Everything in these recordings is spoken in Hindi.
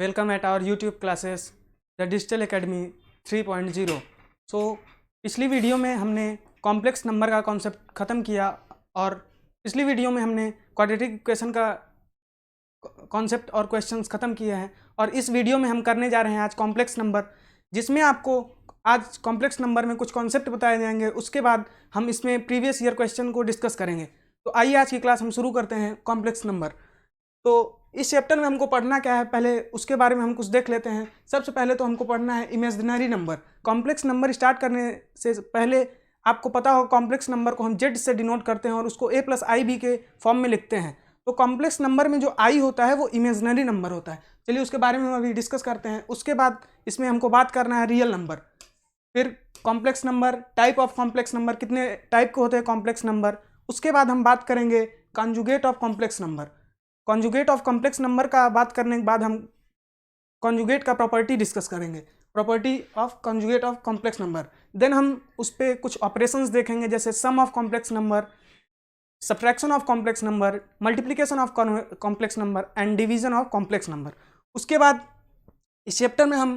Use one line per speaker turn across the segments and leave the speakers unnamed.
Welcome at our YouTube classes, The Digital Academy 3.0। पिछली वीडियो में हमने कॉम्प्लेक्स नंबर का कॉन्सेप्ट ख़त्म किया और पिछली वीडियो में हमने क्वाड्रेटिक इक्वेशन का कॉन्सेप्ट और क्वेश्चंस ख़त्म किए हैं। और इस वीडियो में हम करने जा रहे हैं आज कॉम्प्लेक्स नंबर, जिसमें आपको आज कॉम्प्लेक्स नंबर में कुछ कॉन्सेप्ट बताए जाएंगे। उसके बाद हम इसमें प्रीवियस ईयर क्वेश्चन को डिस्कस करेंगे। तो आइए आज की क्लास हम शुरू करते हैं कॉम्प्लेक्स नंबर। तो इस चैप्टर में हमको पढ़ना क्या है, पहले उसके बारे में हम कुछ देख लेते हैं। सबसे पहले तो हमको पढ़ना है imaginary number. Complex number start करने से पहले आपको पता होगा कॉम्प्लेक्स नंबर को हम जेड से डिनोट करते हैं और उसको a + i_b के फॉर्म में लिखते हैं। तो कॉम्प्लेक्स नंबर में जो i होता है वो इमेजिनरी नंबर होता है। चलिए उसके बारे में हम अभी डिस्कस करते हैं। उसके बाद इसमें हमको बात करना है रियल नंबर, फिर complex number, type of complex number, कितने टाइप के होते हैं कॉम्प्लेक्स नंबर। उसके बाद हम बात करेंगे conjugate of complex number. Conjugate of complex number का बात करने के बाद हम कॉन्जुगेट का प्रॉपर्टी डिस्कस करेंगे, property of conjugate of complex number. Then हम उस पर कुछ ऑपरेशंस देखेंगे, जैसे sum of complex number, subtraction of complex number, multiplication of complex number and division of complex number. उसके बाद इस चैप्टर में हम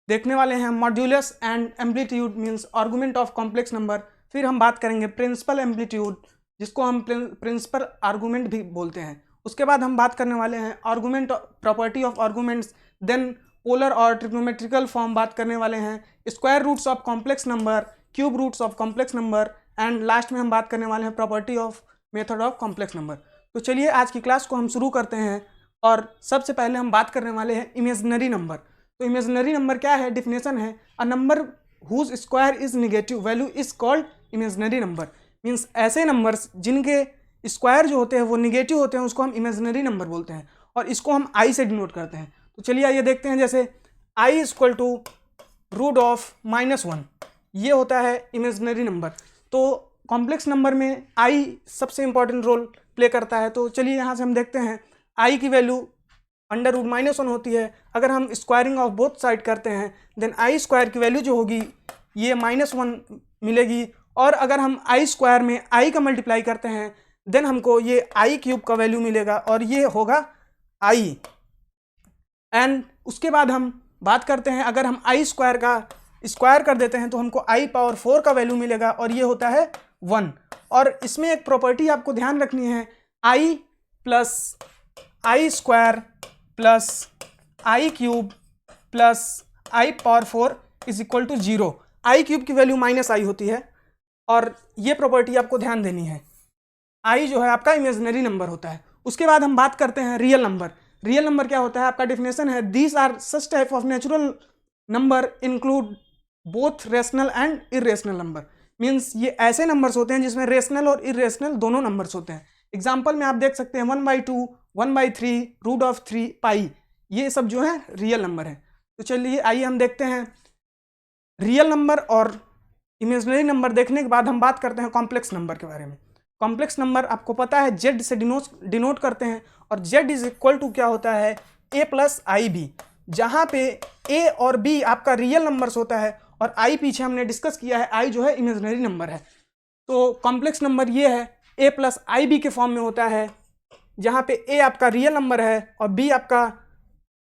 देखने वाले हैं modulus and amplitude means argument of complex number. फिर हम बात करेंगे प्रिंसिपल एम्पलीट्यूड, जिसको हम प्रिंसिपल आर्गुमेंट भी बोलते हैं। उसके बाद हम बात करने वाले हैं argument, property of arguments, then polar और ट्रिग्नोमेट्रिकल फॉर्म बात करने वाले हैं, square roots of complex number, cube roots of complex number and last में हम बात करने वाले हैं property of method of complex number. तो चलिए आज की क्लास को हम शुरू करते हैं और सबसे पहले हम बात करने वाले हैं इमेजिनरी नंबर। तो इमेजिनरी नंबर क्या है, डिफिनेशन है a number whose square is negative value is called imaginary number. Means ऐसे नंबर्स जिनके स्क्वायर जो होते हैं वो निगेटिव होते हैं उसको हम इमेजिनरी नंबर बोलते हैं और इसको हम आई से डिनोट करते हैं। तो चलिए आइए देखते हैं, जैसे आई इक्वल टू √(-1), ये होता है इमेजिनरी नंबर। तो कॉम्प्लेक्स नंबर में आई सबसे इंपॉर्टेंट रोल प्ले करता है। तो चलिए यहाँ से हम देखते हैं आई की वैल्यू √-1 होती है। अगर हम स्क्वायरिंग ऑफ बोथ साइड करते हैं देन आई स्क्वायर की वैल्यू जो होगी ये -1 मिलेगी, और अगर हम आई स्क्वायर में आई का मल्टीप्लाई करते हैं देन हमको ये आई क्यूब का वैल्यू मिलेगा और ये होगा आई। एंड उसके बाद हम बात करते हैं, अगर हम आई स्क्वायर का स्क्वायर कर देते हैं तो हमको i⁴ का वैल्यू मिलेगा और ये होता है 1। और इसमें एक प्रॉपर्टी आपको ध्यान रखनी है, i + i² + i³ + i⁴ = 0। I cube की वैल्यू -i होती है और ये प्रॉपर्टी आपको ध्यान देनी है। आई जो है आपका इमेजिनरी नंबर होता है। उसके बाद हम बात करते हैं रियल नंबर। रियल नंबर क्या होता है, आपका डेफिनेशन है these are such type of natural number include both rational and irrational number. Means ये ऐसे नंबर्स होते हैं जिसमें रेशनल और इरेशनल दोनों नंबर्स होते हैं। एग्जाम्पल में आप देख सकते हैं 1/2, 1/3, √3, पाई, ये सब जो है रियल नंबर है। तो चलिए आइए हम देखते हैं रियल नंबर और इमेजिनरी नंबर। देखने के बाद हम बात करते हैं कॉम्प्लेक्स नंबर के बारे में। कॉम्प्लेक्स नंबर आपको पता है जेड से डिनोट करते हैं और जेड इज इक्वल टू क्या होता है a + i_b, जहाँ पे a और b आपका रियल नंबर्स होता है और i पीछे हमने डिस्कस किया है, i जो है इमेजिनरी नंबर है। तो कॉम्प्लेक्स नंबर ये है a + i_b के फॉर्म में होता है, जहाँ पे a आपका रियल नंबर है और b आपका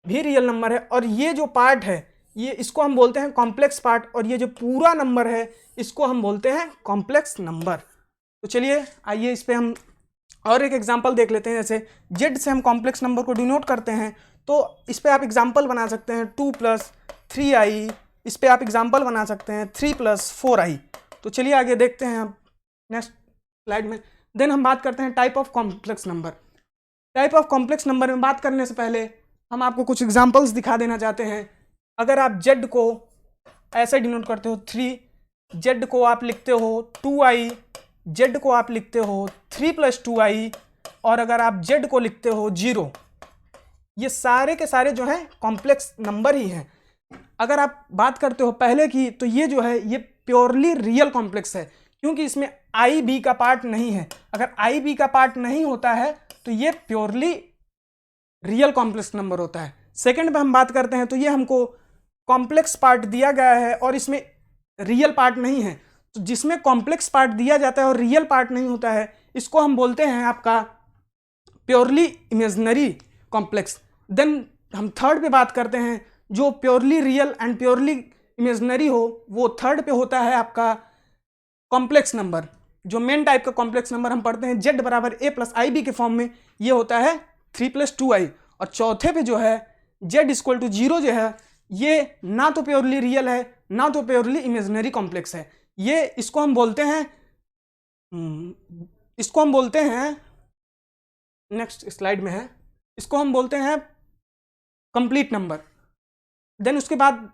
भी रियल नंबर है। और ये जो पार्ट है ये इसको हम बोलते हैं कॉम्प्लेक्स पार्ट, और ये जो पूरा नंबर है इसको हम बोलते हैं कॉम्प्लेक्स नंबर। तो चलिए आइए इस पे हम और एक एग्जांपल देख लेते हैं। जैसे जेड से हम कॉम्प्लेक्स नंबर को डिनोट करते हैं तो इस पे आप एग्जांपल बना सकते हैं 2 + 3i, इस पे आप एग्जांपल बना सकते हैं 3 + 4i। तो चलिए आगे देखते हैं हम नेक्स्ट स्लाइड में। देन हम बात करते हैं type of complex number. Type of complex number में बात करने से पहले हम आपको कुछ एग्जाम्पल्स दिखा देना चाहते हैं। अगर आप जेड को ऐसे डिनोट करते हो 3, जेड को आप लिखते हो 2i, जेड को आप लिखते हो 3 + 2i, और अगर आप जेड को लिखते हो 0, ये सारे के सारे जो हैं कॉम्प्लेक्स नंबर ही हैं। अगर आप बात करते हो पहले की तो ये जो है ये प्योरली रियल कॉम्प्लेक्स है, क्योंकि इसमें आई बी का पार्ट नहीं है। अगर आई बी का पार्ट नहीं होता है तो ये प्योरली रियल कॉम्प्लेक्स नंबर होता है। सेकंड पे हम बात करते हैं तो ये हमको कॉम्प्लेक्स पार्ट दिया गया है और इसमें रियल पार्ट नहीं है। तो जिसमें कॉम्प्लेक्स पार्ट दिया जाता है और रियल पार्ट नहीं होता है इसको हम बोलते हैं आपका प्योरली इमेजिनरी कॉम्प्लेक्स। देन हम थर्ड पे बात करते हैं, जो purely real and purely imaginary हो वो थर्ड पे होता है आपका कॉम्प्लेक्स नंबर। जो मेन टाइप का कॉम्प्लेक्स नंबर हम पढ़ते हैं z बराबर a प्लस आई बी के फॉर्म में, ये होता है 3 + 2i। और चौथे पे जो है z = 0 जो है, ये ना तो प्योरली रियल है ना तो प्योरली इमेजिनरी कॉम्प्लेक्स है। ये इसको हम बोलते हैं नेक्स्ट स्लाइड में है, इसको हम बोलते हैं कंप्लीट नंबर। देन उसके बाद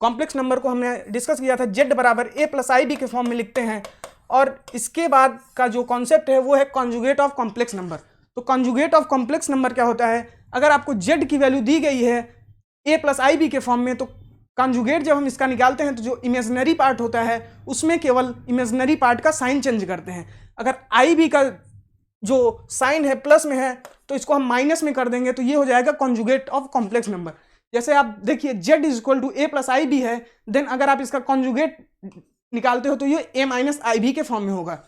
कॉम्प्लेक्स नंबर को हमने डिस्कस किया था, z बराबर a प्लस आई बी के फॉर्म में लिखते हैं। और इसके बाद का जो कॉन्सेप्ट है वो है कॉन्जुगेट ऑफ कॉम्प्लेक्स नंबर। तो कॉन्जुगेट ऑफ कॉम्प्लेक्स नंबर क्या होता है, अगर आपको z की वैल्यू दी गई है a प्लस आई बी के फॉर्म में, तो कॉन्जुगेट जब हम इसका निकालते हैं तो जो इमेजिनरी पार्ट होता है उसमें केवल इमेजिनरी पार्ट का साइन चेंज करते हैं। अगर आई बी का जो साइन है प्लस में है तो इसको हम माइनस में कर देंगे, तो ये हो जाएगा कॉन्जुगेट ऑफ कॉम्प्लेक्स नंबर। जैसे आप देखिए z = a plus i b है, देन अगर आप इसका कॉन्जुगेट निकालते हो तो ये a माइनस आई बी के फॉर्म में होगा।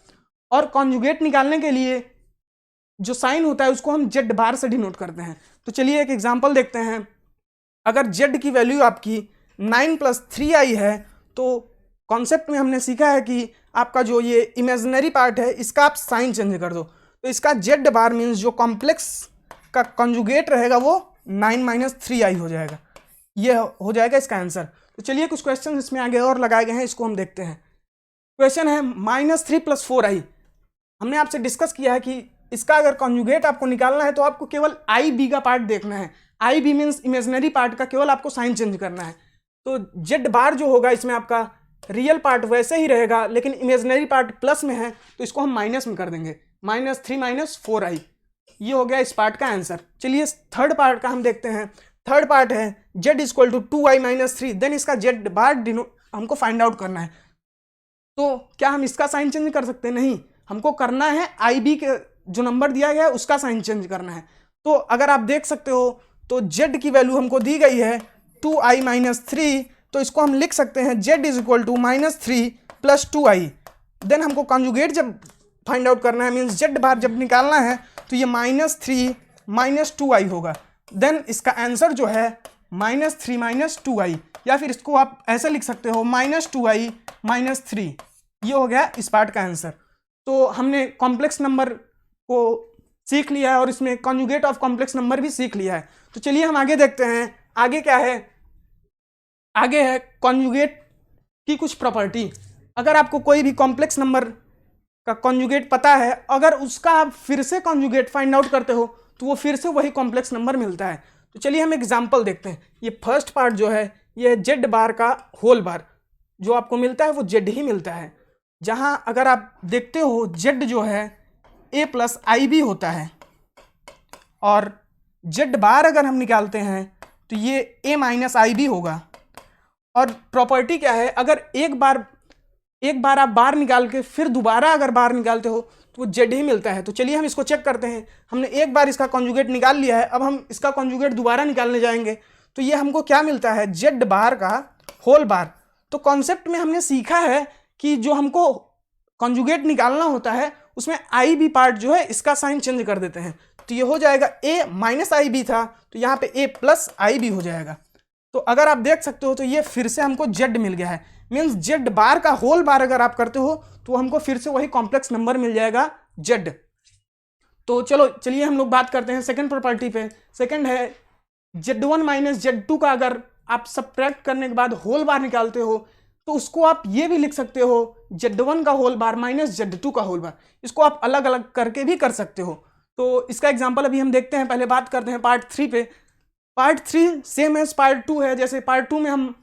और कॉन्जुगेट निकालने के लिए जो साइन होता है उसको हम z बार से डिनोट करते हैं। तो चलिए एक एग्जांपल देखते हैं। अगर z की वैल्यू आपकी 9 + 3i है, तो कॉन्सेप्ट में हमने सीखा है कि आपका जो ये इमेजिनरी पार्ट है इसका आप साइन चेंज कर दो, तो इसका z बार मीन्स जो कॉम्प्लेक्स का कॉन्जुगेट रहेगा वो 9 - 3i हो जाएगा। ये हो जाएगा इसका आंसर। तो चलिए कुछ क्वेश्चन इसमें आगे और लगाए गए हैं, इसको हम देखते हैं। क्वेश्चन है -3 + 4i। हमने आपसे डिस्कस किया है कि इसका अगर कॉन्जुगेट आपको निकालना है तो आपको केवल आई बी का पार्ट देखना है। आई बी मीन्स इमेजिनरी पार्ट का केवल आपको साइन चेंज करना है। तो z बार जो होगा इसमें आपका रियल पार्ट वैसे ही रहेगा, लेकिन इमेजिनरी पार्ट प्लस में है तो इसको हम माइनस में कर देंगे, -3 - 4i। ये हो गया इस पार्ट का आंसर। चलिए थर्ड पार्ट का हम देखते हैं। थर्ड पार्ट है z = 2i - 3। देन इसका z बार हमको फाइंड आउट करना है। तो क्या हम इसका साइन चेंज कर सकते हैं? नहीं, हमको करना है आई बी के जो नंबर दिया गया है उसका साइन चेंज करना है। तो अगर आप देख सकते हो तो z की वैल्यू हमको दी गई है 2i - 3, तो इसको हम लिख सकते हैं z = -3 + 2i। देन हमको कॉन्जुगेट जब फाइंड आउट करना है मीन्स z बार जब निकालना है तो ये -3 - 2i होगा। देन इसका आंसर जो है -3 - 2i, या फिर इसको आप ऐसे लिख सकते हो -2i - 3। ये हो गया इस पार्ट का आंसर। तो हमने कॉम्प्लेक्स नंबर को सीख लिया है और इसमें कॉन्जुगेट ऑफ कॉम्प्लेक्स नंबर भी सीख लिया है। तो चलिए हम आगे देखते हैं। आगे क्या है? आगे है कॉन्जुगेट की कुछ प्रॉपर्टी। अगर आपको कोई भी कॉम्प्लेक्स नंबर का कॉन्जुगेट पता है, अगर उसका आप फिर से कॉन्जुगेट फाइंड आउट करते हो तो वो फिर से वही कॉम्प्लेक्स नंबर मिलता है। तो चलिए हम एग्जांपल देखते हैं। ये फर्स्ट पार्ट जो है ये z बार का होल बार, जो आपको मिलता है वो z ही मिलता है। जहां अगर आप देखते हो z जो है a प्लस आई बी होता है, और z बार अगर हम निकालते हैं तो ये a माइनस आई बी होगा। और प्रॉपर्टी क्या है, अगर एक बार आप बार निकाल के फिर दोबारा अगर बार निकालते हो तो वो z ही मिलता है। तो चलिए हम इसको चेक करते हैं। हमने एक बार इसका कॉन्जुगेट निकाल लिया है, अब हम इसका कॉन्जुगेट दोबारा निकालने जाएंगे तो ये हमको क्या मिलता है, z बार का होल बार। तो कॉन्सेप्ट में हमने सीखा है कि जो हमको कॉन्जुगेट निकालना होता है उसमें आई बी पार्ट जो है इसका साइन चेंज कर देते हैं। तो ये हो जाएगा a माइनस आई बी था तो यहाँ पे a प्लस आई बी हो जाएगा। तो अगर आप देख सकते हो तो ये फिर से हमको z मिल गया है। मीन्स z बार का होल बार अगर आप करते हो तो हमको फिर से वही कॉम्प्लेक्स नंबर मिल जाएगा z। तो चलिए हम लोग बात करते हैं सेकंड प्रॉपर्टी पे। सेकंड है z1 माइनस z2 का अगर आप सब्ट्रैक्ट करने के बाद होल बार निकालते हो तो उसको आप ये भी लिख सकते हो z1 का होल बार माइनस z2 का होल बार। इसको आप अलग अलग करके भी कर सकते हो। तो इसका एग्जाम्पल अभी हम देखते हैं। पहले बात करते हैं पार्ट 3 पे। पार्ट 3 सेम एज पार्ट 2 है। जैसे पार्ट 2 में हम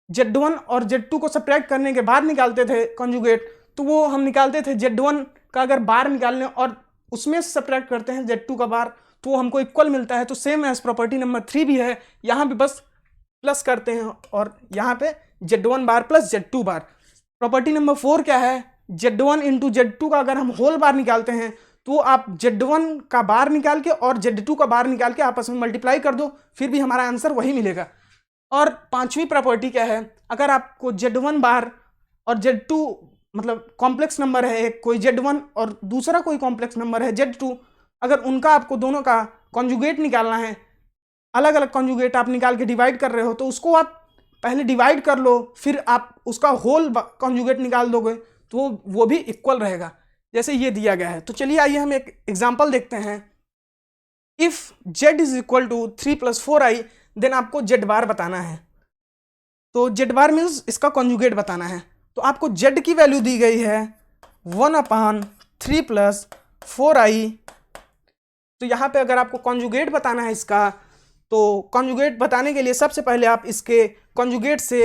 z1 और z2 को सब्ट्रैक्ट करने के बाद निकालते थे कॉन्जुगेट, तो वो हम निकालते थे z1 का अगर बार निकालने और उसमें सब्ट्रैक्ट करते हैं z2 का बार तो वो हमको इक्वल मिलता है। तो सेम एज प्रॉपर्टी नंबर 3 भी है, यहाँ पे बस प्लस करते हैं और यहाँ पे z1 बार प्लस z2 बार। प्रॉपर्टी नंबर 4 क्या है, z1 इंटू z2 का अगर हम होल बार निकालते हैं तो आप z1 का बार निकाल के और z2 का बार निकाल के आपस में मल्टीप्लाई कर दो, फिर भी हमारा आंसर वही मिलेगा। और पांचवी प्रॉपर्टी क्या है, अगर आपको z1 बार और z2 मतलब कॉम्प्लेक्स नंबर है एक कोई z1 और दूसरा कोई कॉम्प्लेक्स नंबर है z2, अगर उनका आपको दोनों का कॉन्जुगेट निकालना है, अलग अलग कॉन्जुगेट आप निकाल के डिवाइड कर रहे हो तो उसको आप पहले डिवाइड कर लो, फिर आप उसका होल कॉन्जुगेट निकाल दोगे तो वो भी इक्वल रहेगा, जैसे ये दिया गया है। तो चलिए आइए हम एक एग्जांपल देखते हैं। If z is equal to 3 + 4i, then आपको z बार बताना है। तो z बार मीन्स इसका कॉन्जुगेट बताना है। तो आपको z की वैल्यू दी गई है 1/3 + 4i। तो यहाँ पे अगर आपको कॉन्जुगेट बताना है इसका, तो कॉन्जुगेट बताने के लिए सबसे पहले आप इसके कॉन्जुगेट से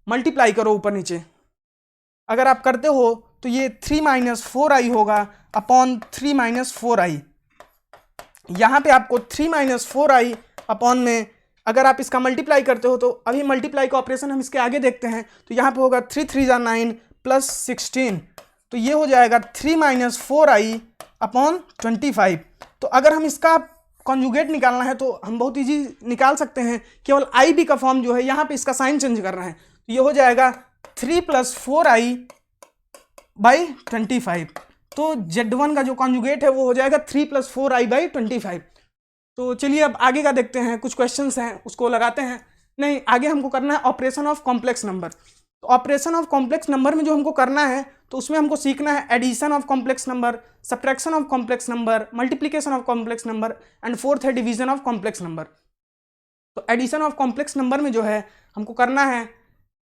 मल्टीप्लाई करो ऊपर नीचे। अगर आप करते हो तो ये 3 - 4i होगा अपॉन 3 - 4i। यहाँ पे आपको 3 - 4i अपॉन में अगर आप इसका मल्टीप्लाई करते हो, तो अभी मल्टीप्लाई का ऑपरेशन हम इसके आगे देखते हैं। तो यहाँ पे होगा 3 3 = 9 + 16, तो ये हो जाएगा 3 - 4i अपॉन 25। तो अगर हम इसका कॉन्जुगेट निकालना है तो हम बहुत इजी निकाल सकते हैं, केवल आई बी का फॉर्म जो है यहाँ पे इसका साइन चेंज करना है। तो ये हो जाएगा 3 + 4i / 25। तो Z1 का जो कॉन्जुगेट है वो हो जाएगा 3 + 4i / 25। तो चलिए अब आगे का देखते हैं, कुछ क्वेश्चंस हैं उसको लगाते हैं। नहीं, आगे हमको करना है ऑपरेशन ऑफ कॉम्प्लेक्स नंबर। तो ऑपरेशन ऑफ कॉम्प्लेक्स नंबर में जो हमको करना है, तो उसमें हमको सीखना है addition of complex number, subtraction of complex number, multiplication of complex number and fourth है डिवीजन ऑफ कॉम्प्लेक्स नंबर। तो एडिशन ऑफ कॉम्प्लेक्स नंबर में जो है हमको करना है,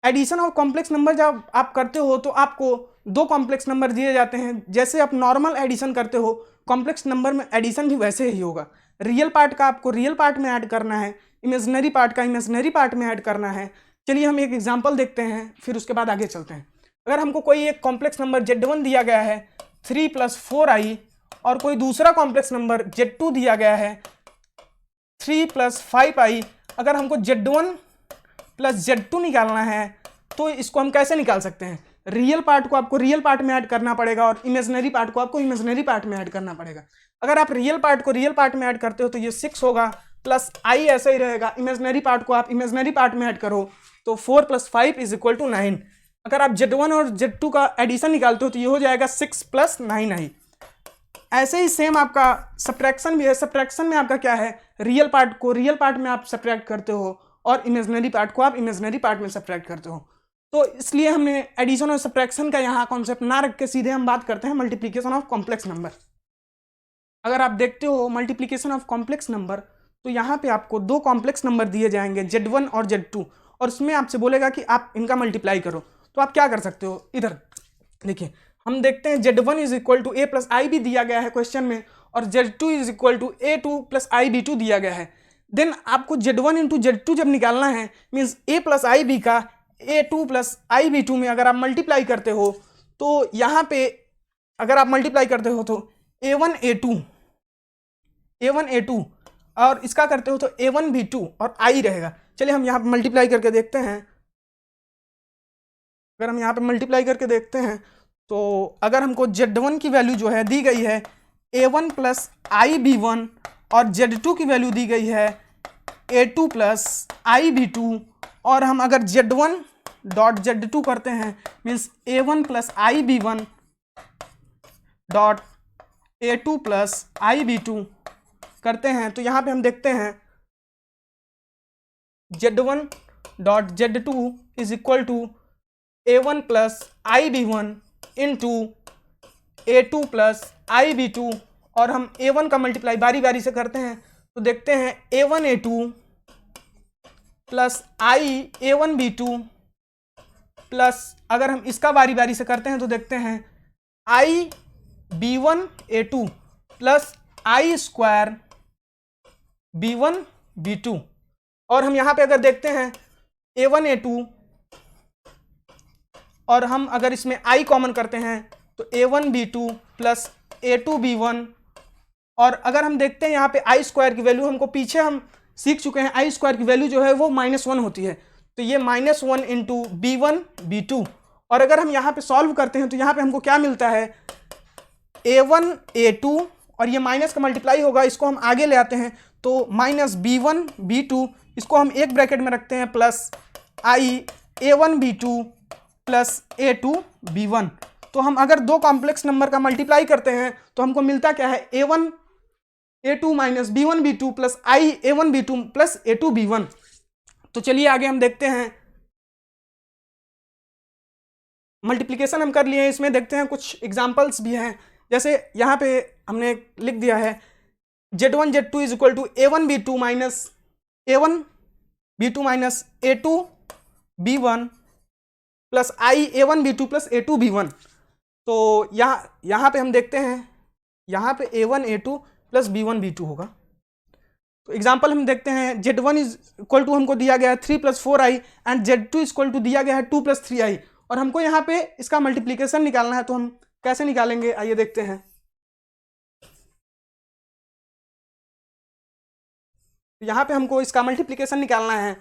एडिशन ऑफ कॉम्प्लेक्स नंबर जब आप करते हो तो आपको दो कॉम्प्लेक्स नंबर दिए जाते हैं। जैसे आप नॉर्मल एडिशन करते हो, कॉम्प्लेक्स नंबर में एडिशन भी वैसे ही होगा। रियल पार्ट का आपको रियल पार्ट में ऐड करना है, इमेजिनरी पार्ट का इमेजिनरी पार्ट में ऐड करना है। चलिए हम एक एग्जांपल देखते हैं, फिर उसके बाद आगे चलते हैं। अगर हमको कोई एक कॉम्प्लेक्स नंबर Z1 दिया गया है 3 + 4i, और कोई दूसरा कॉम्प्लेक्स नंबर Z2 दिया गया है 3 + 5i। अगर हमको Z1 + Z2 निकालना है तो इसको हम कैसे निकाल सकते हैं? रियल पार्ट को आपको रियल पार्ट में ऐड करना पड़ेगा और इमेजिनरी पार्ट को आपको इमेजिनरी पार्ट में ऐड करना पड़ेगा। अगर आप रियल पार्ट को रियल पार्ट में ऐड करते हो तो ये 6 होगा, प्लस i ऐसा ही रहेगा। इमेजिनरी पार्ट को आप इमेजिनरी पार्ट में ऐड करो तो 4 + 5 = 9। अगर आप Z1 और Z2 का एडिशन निकालते हो तो ये हो जाएगा 6 + 9i। ऐसे ही सेम आपका सब्ट्रैक्शन भी है। सब्ट्रैक्शन में आपका क्या है, रियल पार्ट को रियल पार्ट में आप सब्ट्रैक्ट करते हो और इमेजिनरी पार्ट को आप इमेजिनरी पार्ट में सब्ट्रैक्ट करते हो। तो इसलिए हमने एडिशन और सब्ट्रैक्शन का यहाँ कॉन्सेप्ट ना रख के सीधे हम बात करते हैं मल्टीप्लिकेशन ऑफ कॉम्प्लेक्स नंबर। अगर आप देखते हो मल्टीप्लिकेशन ऑफ कॉम्प्लेक्स नंबर, तो यहाँ पे आपको दो कॉम्प्लेक्स नंबर दिए जाएंगे Z1 और Z2, और इसमें आपसे बोलेगा कि आप इनका मल्टीप्लाई करो। तो आप क्या कर सकते हो, इधर देखिए हम देखते हैं Z1 = a + ib दिया गया है क्वेश्चन में, और Z2 = a2 + ib2 दिया गया है। देन आपको Z1 × Z2 जब निकालना है, मीन्स a + ib का a2 + ib2 में अगर आप मल्टीप्लाई करते हो, तो यहाँ पे अगर आप मल्टीप्लाई करते हो तो a1 a2 और इसका करते हो तो a1 b2 और i रहेगा। चलिए हम यहाँ पे मल्टीप्लाई करके देखते हैं। अगर हम यहाँ पे मल्टीप्लाई करके देखते हैं तो अगर हमको Z1 की वैल्यू जो है दी गई है a1 + ib1 और Z2 की वैल्यू दी गई है a2 + ib2, और हम अगर Z1.Z2 करते हैं means a1 + ib1 a2 + ib2 करते हैं, तो यहाँ पे हम देखते हैं Z1.Z2 = a1 + ib1 × a2 + ib2, और हम a1 का मल्टीप्लाई बारी बारी से करते हैं तो देखते हैं a1 a2 + i a1 b2 plus अगर हम इसका बारी बारी से करते हैं तो देखते हैं i b1 a2 + i² b1 b2, और हम यहाँ पे अगर देखते हैं a1 a2 और हम अगर इसमें i कॉमन करते हैं तो a1 b2 + a2 b1, और अगर हम देखते हैं यहाँ पे i² की वैल्यू हमको पीछे हम सीख चुके हैं, i² की वैल्यू जो है वो -1 होती है, तो ये -1 × b1 b2, और अगर हम यहाँ पे सॉल्व करते हैं तो यहाँ पे हमको क्या मिलता है a1 a2, और ये माइनस का मल्टीप्लाई होगा, इसको हम आगे ले आते हैं तो -b1 b2, इसको हम एक ब्रैकेट में रखते हैं plus i a1 b2 + a2 b1। तो हम अगर दो कॉम्प्लेक्स नंबर का मल्टीप्लाई करते हैं तो हमको मिलता क्या है, a1 A2 minus B1 B2 plus I A1 B2 plus A2 B1। तो चलिए आगे हम देखते हैं, मल्टीप्लिकेशन हम कर लिए हैं, इसमें देखते हैं कुछ एग्जांपल्स भी हैं। जैसे यहाँ पे हमने लिख दिया है Z1 Z2 is equal to A1 B2 minus A1 B2 minus A2 B1 plus I A1 B2 plus A2 B1। तो यहाँ पे हम देखते हैं, यहाँ पे A1 A2 plus B1 B2 होगा। तो एग्जाम्पल हम देखते हैं, Z1 इज इक्वल टू हमको दिया गया है 3 plus 4I and Z2 is equal to दिया गया है 2 प्लस 3I, और हमको यहाँ पे इसका मल्टीप्लिकेशन निकालना है। तो हम कैसे निकालेंगे, आइए देखते हैं। यहाँ पे हमको इसका मल्टीप्लिकेशन निकालना है,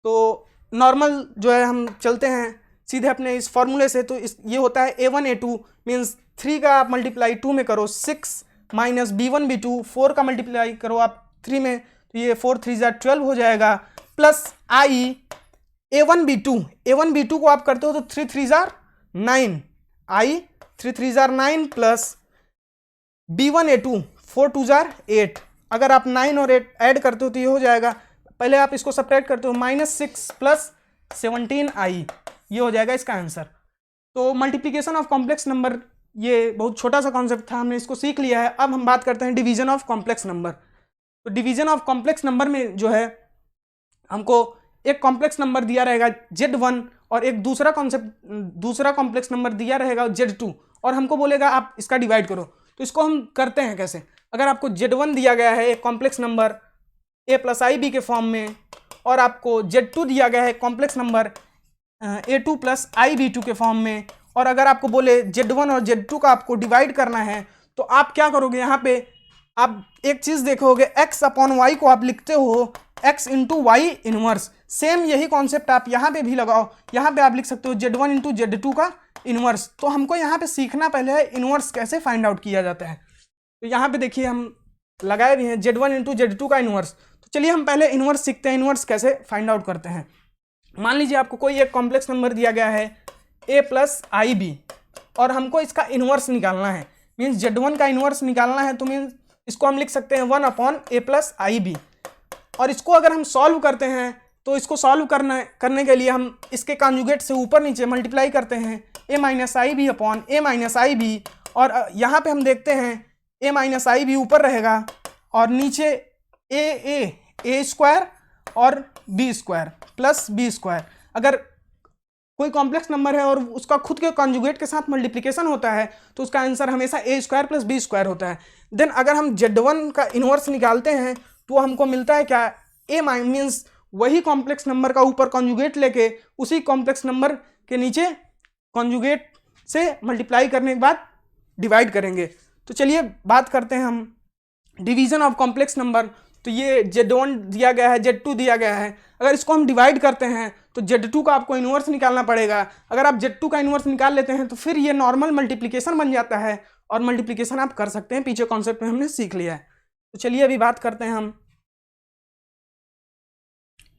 तो नॉर्मल जो है हम चलते हैं सीधे अपने इस फॉर्मूले से। तो ये होता है A1 A2 मीन्स 3 का आप मल्टीप्लाई 2 में करो 6 माइनस B1 B2 4 का मल्टीप्लाई करो आप 3 में, तो ये 4 3 12 हो जाएगा, प्लस I A1 B2 को आप करते हो तो 3 3 9, I 3 3 9 प्लस B1 A2 4 2 8। अगर आप 9 और 8 ऐड करते हो तो ये हो जाएगा, पहले आप इसको सब्ट्रैक्ट करते हो, -6 प्लस 17I, ये हो जाएगा इसका आंसर। तो मल्टीप्लिकेशन ऑफ कॉम्प्लेक्स नंबर ये बहुत छोटा सा कॉन्सेप्ट था, हमने इसको सीख लिया है। अब हम बात करते हैं डिवीजन ऑफ कॉम्प्लेक्स नंबर। तो डिवीजन ऑफ कॉम्प्लेक्स नंबर में जो है हमको एक कॉम्प्लेक्स नंबर दिया रहेगा Z1 और एक दूसरा कॉम्प्लेक्स नंबर दिया रहेगा Z2, और हमको बोलेगा आप इसका डिवाइड करो। तो इसको हम करते हैं कैसे, अगर आपको Z1 दिया गया है एक complex number A plus IB के फॉर्म में, और आपको Z2 दिया गया है complex number A2 plus IB2 के फॉर्म में, और अगर आपको बोले Z1 और Z2 का आपको डिवाइड करना है, तो आप क्या करोगे, यहाँ पे आप एक चीज़ देखोगे, x अपॉन वाई को आप लिखते हो x into y inverse. Same यही कॉन्सेप्ट आप यहाँ पे भी लगाओ, यहाँ पे आप लिख सकते हो Z1 इंटू Z2 का इनवर्स। तो हमको यहाँ पे सीखना पहले है इनवर्स कैसे फाइंड आउट किया जाता है। तो यहाँ पे देखिए हम लगाए भी हैं Z1 इंटू Z2 का इनवर्स। तो चलिए हम पहले इनवर्स सीखते हैं, इनवर्स कैसे फाइंड आउट करते हैं। मान लीजिए आपको कोई एक कॉम्प्लेक्स नंबर दिया गया है A प्लस IB, और हमको इसका इनवर्स निकालना है, मीन्स Z1 का इनवर्स निकालना है। तो मीन्स इसको हम लिख सकते हैं 1 अपॉन A प्लस IB, और इसको अगर हम सॉल्व करते हैं तो इसको सॉल्व करने के लिए हम इसके कॉन्जुगेट से ऊपर नीचे मल्टीप्लाई करते हैं A minus IB upon A minus IB, और यहाँ पे हम देखते हैं A माइनस IB ऊपर रहेगा और नीचे A स्क्वायर और B square plus B square. अगर कोई कॉम्प्लेक्स नंबर है और उसका खुद के कॉन्जुगेट के साथ मल्टीप्लिकेशन होता है तो उसका आंसर हमेशा A square plus B square होता है। देन अगर हम Z1 का इनवर्स निकालते हैं तो हमको मिलता है क्या, A मीन्स वही कॉम्प्लेक्स नंबर का ऊपर कॉन्जुगेट लेके उसी कॉम्प्लेक्स नंबर के नीचे कॉन्जुगेट से मल्टीप्लाई करने के बाद डिवाइड करेंगे। तो चलिए बात करते हैं हम डिवीजन ऑफ कॉम्प्लेक्स नंबर। तो ये Z1 दिया गया है, Z2 दिया गया है, अगर इसको हम डिवाइड करते हैं तो Z2 का आपको इनवर्स निकालना पड़ेगा। अगर आप Z2 का इनवर्स निकाल लेते हैं तो फिर ये नॉर्मल मल्टीप्लिकेशन बन जाता है, और मल्टीप्लिकेशन आप कर सकते हैं, पीछे कॉन्सेप्ट में हमने सीख लिया है। तो चलिए अभी बात करते हैं हम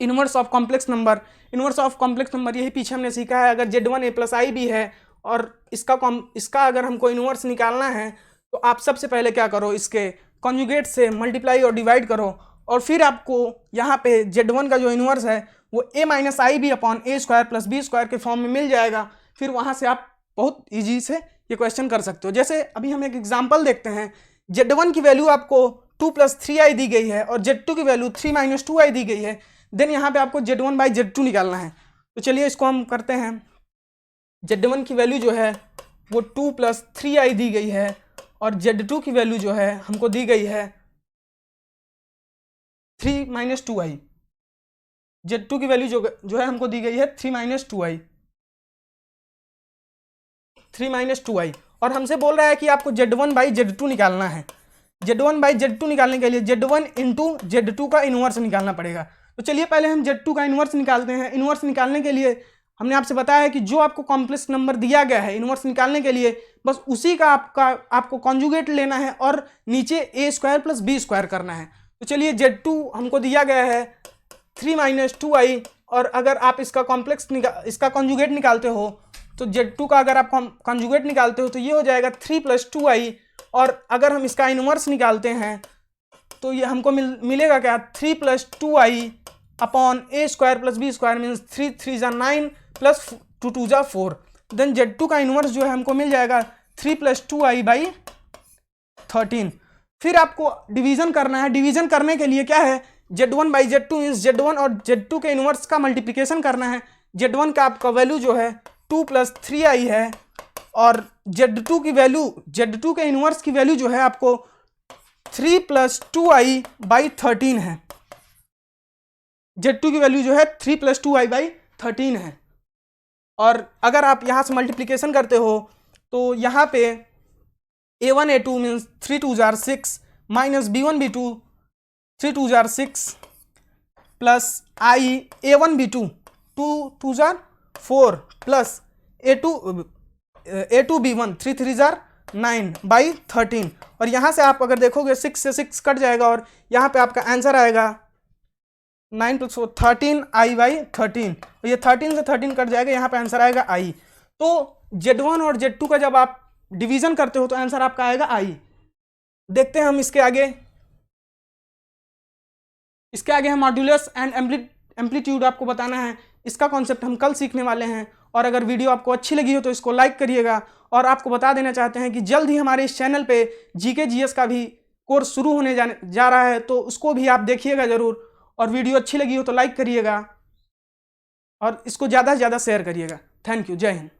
inverse of complex number. Inverse of complex number यही पीछे हमने सीखा है, अगर Z1 A प्लस IB है और इसका अगर हमको इनवर्स निकालना है तो आप सबसे पहले क्या करो, इसके कॉन्जुगेट से मल्टीप्लाई और डिवाइड करो, और फिर आपको यहाँ पे Z1 का जो इनवर्स है वो A minus IB upon A square plus B square के फॉर्म में मिल जाएगा। फिर वहाँ से आप बहुत ईजी से ये क्वेश्चन कर सकते हो। जैसे अभी हम एक एग्जाम्पल देखते हैं, Z1 की वैल्यू आपको 2 प्लस 3I दी गई है और Z2 की वैल्यू 3 माइनस 2I दी गई है। देन यहाँ पे आपको Z1 बाई Z2 निकालना है। तो चलिए इसको हम करते हैं। Z1 की वैल्यू जो है वो 2 प्लस 3I दी गई है, और Z2 की वैल्यू जो है हमको दी गई है 3 माइनस 2I। Z2 की वैल्यू जो है हमको दी गई है 3 माइनस 2I, और हमसे बोल रहा है कि आपको Z1 बाई Z2 निकालना है। Z1 बाई Z2 निकालने के लिए Z1 इंटू Z2 का इनवर्स निकालना पड़ेगा। तो चलिए पहले हम Z2 का इनवर्स निकालते हैं। इनवर्स निकालने के लिए हमने आपसे बताया है कि जो आपको कॉम्प्लेक्स नंबर दिया गया है इनवर्स निकालने के लिए बस उसी का आपको कॉन्जुगेट लेना है और नीचे A square plus B square करना है। तो चलिए Z2 हमको दिया गया है 3 माइनस 2I, और अगर आप इसका कॉन्जुगेट निकालते हो तो Z2 का अगर आप कॉन्जुगेट निकालते हो तो ये हो जाएगा 3 प्लस 2I, और अगर हम इसका इनवर्स निकालते हैं तो ये हमको मिलेगा क्या, 3 + 2i upon a square plus b square means 3 3 × 9 plus 2 2 × 4। Then Z2 का इन्वर्स जो है हमको मिल जाएगा 3 + 2i/13। फिर आपको डिवीजन करना है। डिवीजन करने के लिए क्या है, Z1/Z2 मीन्स Z1 और Z2 के इन्वर्स का मल्टीप्लिकेशन करना है। Z1 का आपका वैल्यू जो है 2 + 3i है और Z2 की वैल्यू, Z2 के इन्वर्स की वैल्यू जो है आपको 3 + 2i/13 है। Z2 की वैल्यू जो है 3 + 2i/13 है। और अगर आप यहाँ से मल्टीप्लिकेशन करते हो तो यहाँ पे a1 a2 means 3 2 jar 6 minus b1 b2 3 2 jar 6 plus i a1 b2 2 2 jar 4 plus a2 b1 3 3 jar 9/13। और यहाँ से आप अगर देखोगे 6 से 6 कट जाएगा और यहाँ पे आपका आंसर आएगा 9 + 4 13i/13। ये 13 से 13 कट जाएगा, यहाँ पे आंसर आएगा i। तो Z1 और Z2 का जब आप डिवीजन करते हो तो आंसर आपका आएगा i। देखते हैं हम इसके आगे हम मॉड्यूलस एंड एम्पलीट्यूड आपको बताना है। इसका कॉन्सेप्ट हम कल सीखने वाले हैं। और अगर वीडियो आपको अच्छी लगी हो तो इसको लाइक करिएगा। और आपको बता देना चाहते हैं कि जल्द ही हमारे इस चैनल पे GK GS का भी कोर्स शुरू होने जा रहा है, तो उसको भी आप देखिएगा ज़रूर। और वीडियो अच्छी लगी हो तो लाइक करिएगा और इसको ज़्यादा से ज़्यादा शेयर करिएगा। Thank you. जय हिंद।